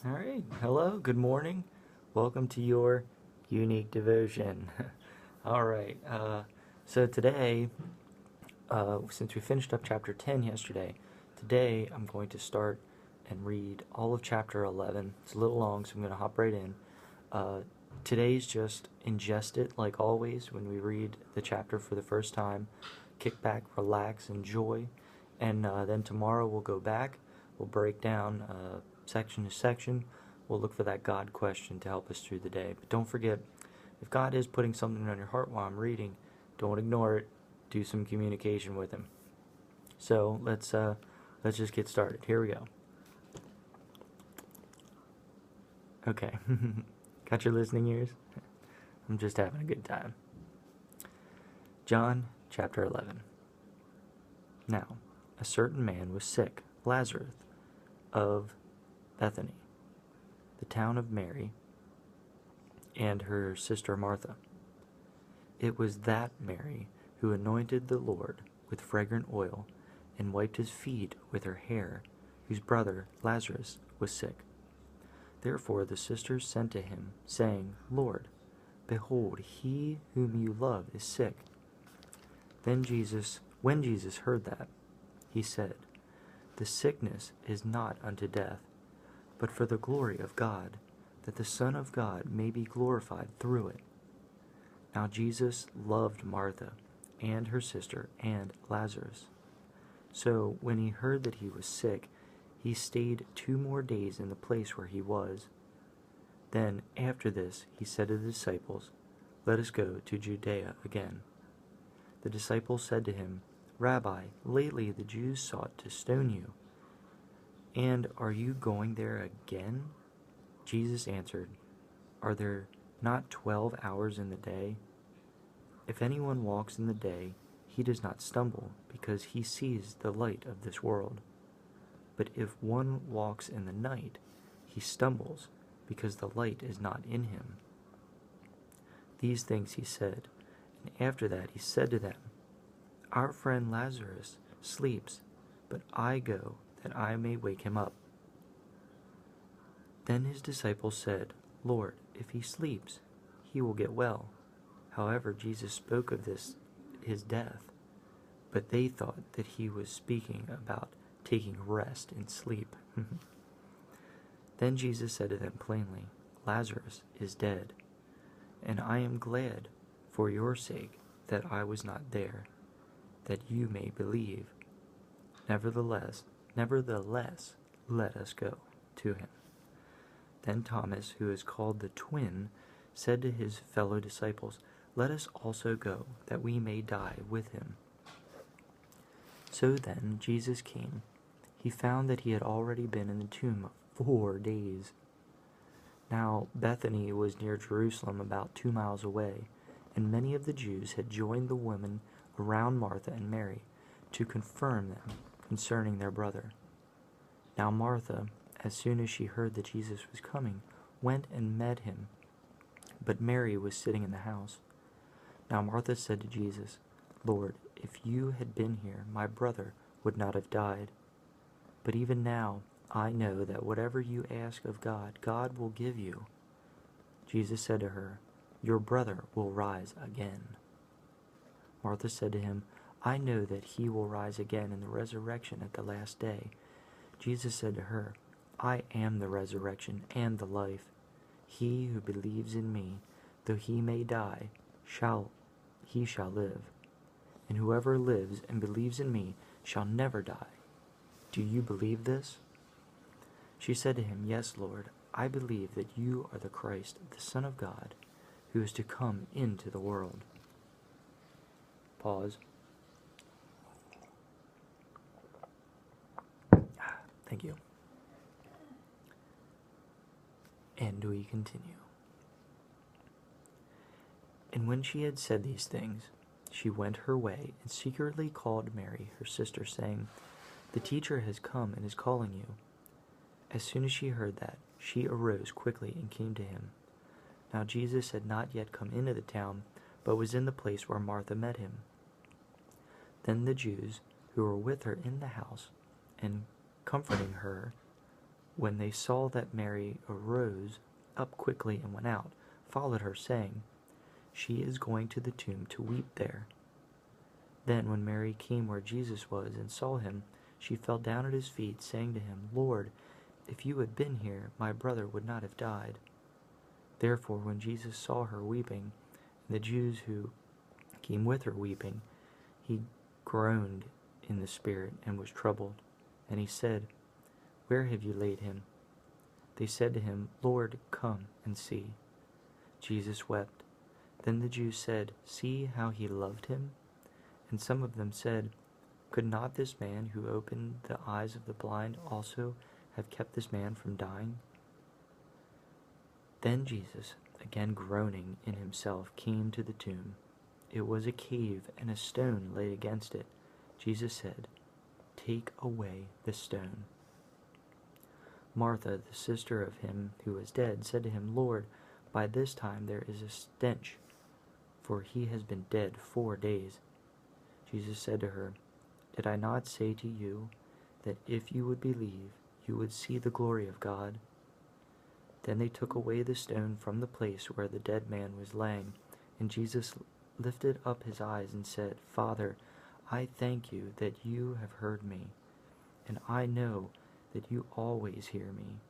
All right. Hello. Good morning. Welcome to your unique devotion. All right. So today, since we finished up chapter 10 yesterday, today I'm going to start and read all of chapter 11. It's a little long, so I'm going to hop right in. Today's just ingest it like always when we read the chapter for the first time. Kick back, relax, enjoy. And then tomorrow we'll go back. We'll break down section to section. We'll look for that God question to help us through the day. But don't forget, if God is putting something on your heart while I'm reading, don't ignore it. Do some communication with Him. So let's just get started. Here we go. Okay. Got your listening ears? I'm just having a good time. John chapter 11. Now, a certain man was sick, Lazarus, of Bethany, the town of Mary, and her sister Martha. It was that Mary who anointed the Lord with fragrant oil and wiped his feet with her hair, whose brother Lazarus was sick. Therefore the sisters sent to him, saying, Lord, behold, he whom you love is sick. When Jesus heard that, he said, The sickness is not unto death, but for the glory of God, that the Son of God may be glorified through it. Now Jesus loved Martha, and her sister, and Lazarus. So when he heard that he was sick, he stayed 2 more days in the place where he was. Then after this he said to the disciples, Let us go to Judea again. The disciples said to him, Rabbi, lately the Jews sought to stone you, and are you going there again? Jesus answered, Are there not 12 hours in the day? If anyone walks in the day, he does not stumble, because he sees the light of this world. But if one walks in the night, he stumbles, because the light is not in him. These things he said, and after that he said to them, Our friend Lazarus sleeps, but I go that I may wake him up. Then his disciples said, Lord, if he sleeps, he will get well. However, Jesus spoke of his death, but they thought that he was speaking about taking rest in sleep. Then Jesus said to them plainly, Lazarus is dead, and I am glad for your sake that I was not there, that you may believe. Nevertheless, let us go to him. Then Thomas, who is called the twin, said to his fellow disciples, Let us also go, that we may die with him. So then Jesus came. He found that he had already been in the tomb 4 days. Now Bethany was near Jerusalem, about 2 miles away, and many of the Jews had joined the women around Martha and Mary to confirm them concerning their brother. Now Martha, as soon as she heard that Jesus was coming, went and met him, but Mary was sitting in the house. Now Martha said to Jesus, Lord, if you had been here, my brother would not have died. But even now I know that whatever you ask of God, God will give you. Jesus said to her, Your brother will rise again. Martha said to him, I know that he will rise again in the resurrection at the last day. Jesus said to her, I am the resurrection and the life. He who believes in me, though he may die, shall live. And whoever lives and believes in me shall never die. Do you believe this? She said to him, Yes, Lord, I believe that you are the Christ, the Son of God, who is to come into the world. Pause. Thank you. And we continue. And when she had said these things, she went her way and secretly called Mary, her sister, saying, The teacher has come and is calling you. As soon as she heard that, she arose quickly and came to him. Now Jesus had not yet come into the town, but was in the place where Martha met him. Then the Jews who were with her in the house and comforting her when they saw that Mary arose up quickly and went out, followed her, saying, "She is going to the tomb to weep there." Then when Mary came where Jesus was and saw him, she fell down at his feet, saying to him, "Lord, if you had been here, my brother would not have died." Therefore when Jesus saw her weeping, and the Jews who came with her weeping, he groaned in the spirit and was troubled. And he said, "Where have you laid him?" They said to him, "Lord, come and see." Jesus wept. Then the Jews said, "See how he loved him?" And some of them said, "Could not this man who opened the eyes of the blind also have kept this man from dying?" Then Jesus, again groaning in himself, came to the tomb. It was a cave, and a stone lay against it. Jesus said, "Take away the stone." Martha, the sister of him who was dead, said to him, "Lord, by this time there is a stench, for he has been dead 4 days." Jesus said to her, "Did I not say to you that if you would believe, you would see the glory of God?" Then they took away the stone from the place where the dead man was laying, and Jesus lifted up his eyes and said, "Father, I thank you that you have heard me, and I know that you always hear me.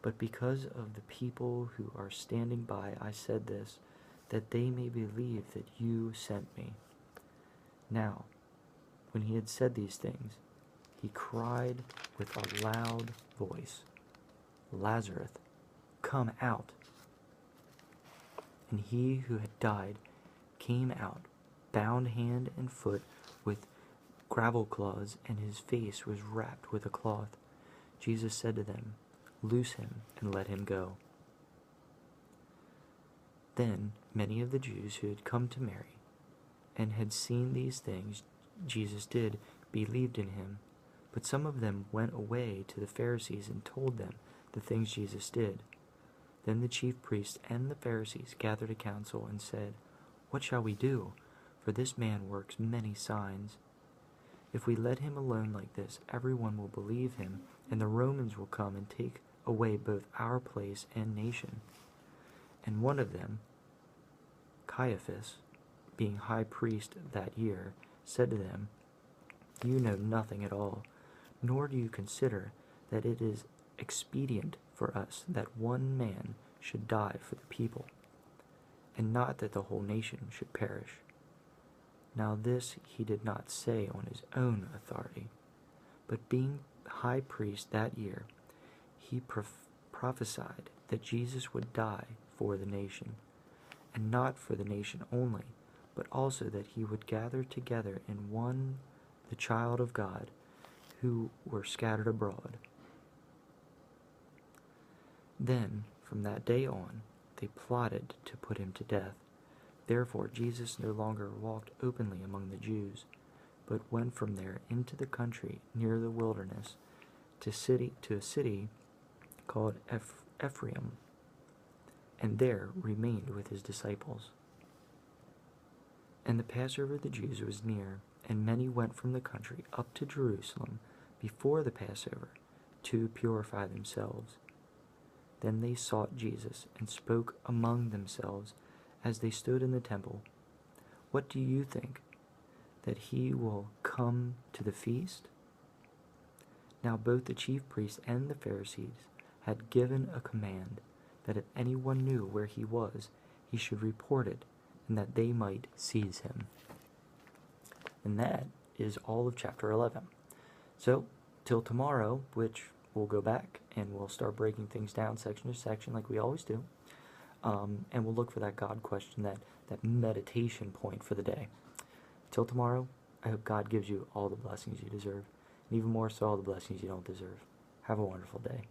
But because of the people who are standing by, I said this, that they may believe that you sent me." Now, when he had said these things, he cried with a loud voice, "Lazarus, come out." And he who had died came out, bound hand and foot with gravel cloths, and his face was wrapped with a cloth. Jesus said to them, "Loose him and let him go." Then many of the Jews who had come to Mary and had seen these things Jesus did believed in him, but some of them went away to the Pharisees and told them the things Jesus did. Then the chief priests and the Pharisees gathered a council and said, "What shall we do? For this man works many signs. If we let him alone like this, everyone will believe him, and the Romans will come and take away both our place and nation." And one of them, Caiaphas, being high priest that year, said to them, "You know nothing at all, nor do you consider that it is expedient for us that one man should die for the people, and not that the whole nation should perish." Now this he did not say on his own authority, but being high priest that year, he prophesied that Jesus would die for the nation, and not for the nation only, but also that he would gather together in one the child of God who were scattered abroad. Then, from that day on, they plotted to put him to death. Therefore Jesus no longer walked openly among the Jews, but went from there into the country near the wilderness to a city called Ephraim, and there remained with his disciples. And the Passover of the Jews was near, and many went from the country up to Jerusalem before the Passover to purify themselves. Then they sought Jesus and spoke among themselves as they stood in the temple, "What do you think? That he will come to the feast?" Now both the chief priests and the Pharisees had given a command that if anyone knew where he was, he should report it, and that they might seize him. And that is all of chapter 11. So, till tomorrow, which we'll go back and we'll start breaking things down section to section like we always do. And we'll look for that God question, that meditation point for the day. Till tomorrow, I hope God gives you all the blessings you deserve, and even more so all the blessings you don't deserve. Have a wonderful day.